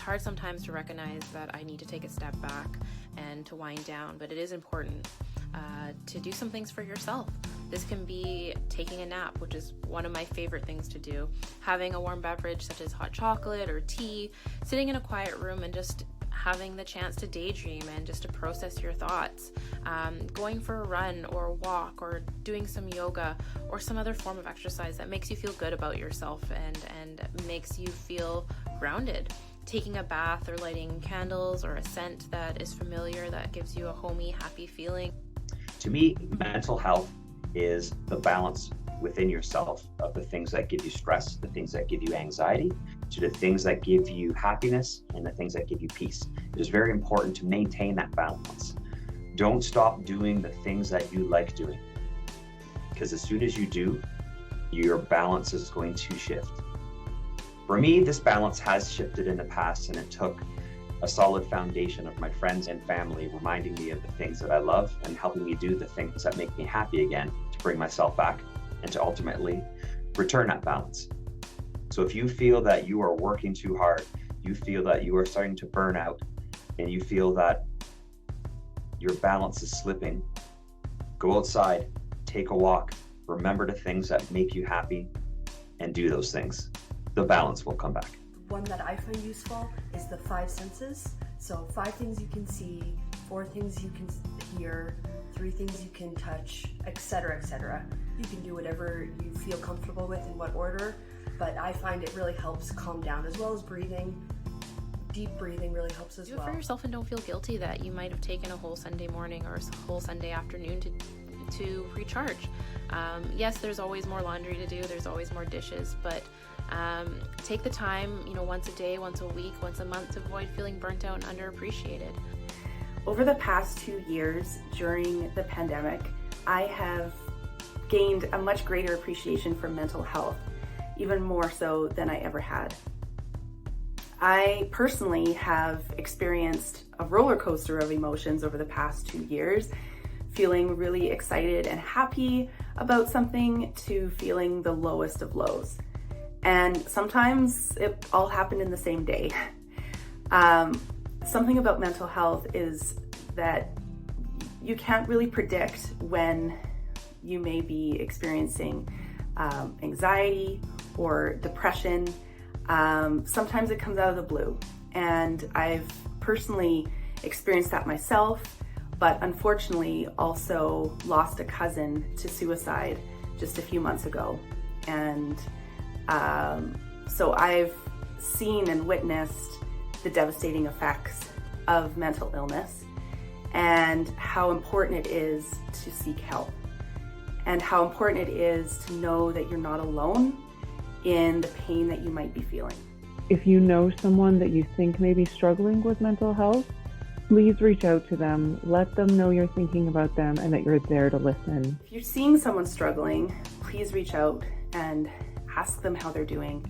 hard sometimes to recognize that I need to take a step back and to wind down, but it is important to do some things for yourself. This can be taking a nap, which is one of my favorite things to do, having a warm beverage such as hot chocolate or tea, sitting in a quiet room and just having the chance to daydream and just to process your thoughts, going for a run or a walk or doing some yoga or some other form of exercise that makes you feel good about yourself and makes you feel grounded. Taking a bath or lighting candles or a scent that is familiar that gives you a homey, happy feeling. To me, mental health is the balance within yourself of the things that give you stress, the things that give you anxiety, to the things that give you happiness and the things that give you peace. It is very important to maintain that balance. Don't stop doing the things that you like doing, because as soon as you do, your balance is going to shift. For me, this balance has shifted in the past, and it took a solid foundation of my friends and family reminding me of the things that I love and helping me do the things that make me happy again to bring myself back and to ultimately return that balance. So if you feel that you are working too hard, you feel that you are starting to burn out, and you feel that your balance is slipping, go outside, take a walk, remember the things that make you happy, and do those things. The balance will come back. One that I find useful is the 5 senses. So 5 things you can see, 4 things you can hear, 3 things you can touch, etc., etc. You can do whatever you feel comfortable with in what order, but I find it really helps calm down, as well as breathing. Deep breathing really helps as well. Do it for yourself and don't feel guilty that you might have taken a whole Sunday morning or a whole Sunday afternoon to recharge. Yes, there's always more laundry to do, there's always more dishes, but take the time, once a day, once a week, once a month to avoid feeling burnt out and underappreciated. Over the past 2 years during the pandemic, I have gained a much greater appreciation for mental health, even more so than I ever had. I personally have experienced a roller coaster of emotions over the past 2 years, feeling really excited and happy about something to feeling the lowest of lows. And sometimes it all happened in the same day. Something about mental health is that you can't really predict when you may be experiencing anxiety or depression. Sometimes it comes out of the blue, and I've personally experienced that myself, but unfortunately also lost a cousin to suicide just a few months ago. And so I've seen and witnessed the devastating effects of mental illness and how important it is to seek help and how important it is to know that you're not alone in the pain that you might be feeling. If you know someone that you think may be struggling with mental health, please reach out to them, let them know you're thinking about them and that you're there to listen. If you're seeing someone struggling, please reach out and ask them how they're doing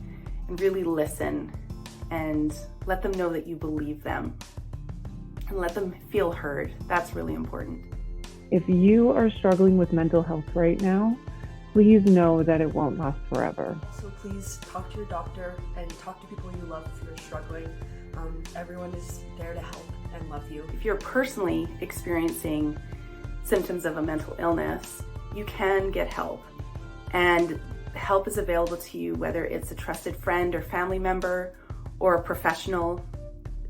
and really listen and let them know that you believe them and let them feel heard. That's really important. If you are struggling with mental health right now, please know that it won't last forever. So please talk to your doctor and talk to people you love if you're struggling. Everyone is there to help and love you. If you're personally experiencing symptoms of a mental illness, you can get help. And help is available to you, whether it's a trusted friend or family member or a professional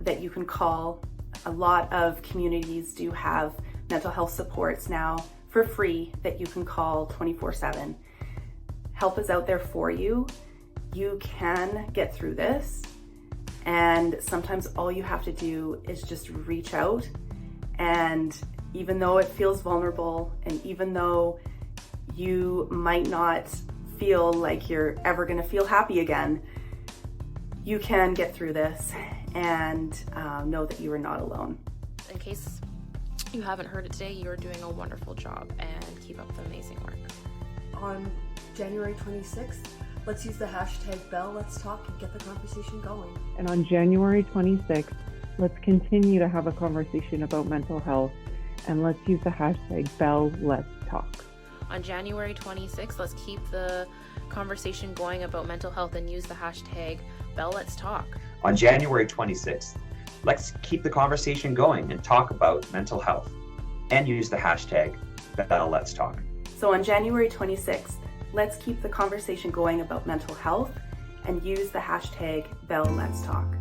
that you can call. A lot of communities do have mental health supports now for free that you can call 24/7. Help is out there for you. You can get through this. And sometimes all you have to do is just reach out. And even though it feels vulnerable, and even though you might not feel like you're ever going to feel happy again, you can get through this and know that you are not alone. In case you haven't heard it today, you're doing a wonderful job and keep up the amazing work. On January 26th, let's use the hashtag #BellLet'sTalk and get the conversation going. And on January 26th, let's continue to have a conversation about mental health, and let's use the hashtag #BellLet'sTalk. On January 26th, let's keep the conversation going about mental health and use the hashtag #BelleLet'sTalk. On January 26th, let's keep the conversation going and talk about mental health and use the hashtag #BelleLet'sTalk. So on January 26th, let's keep the conversation going about mental health and use the hashtag #BelleLet'sTalk.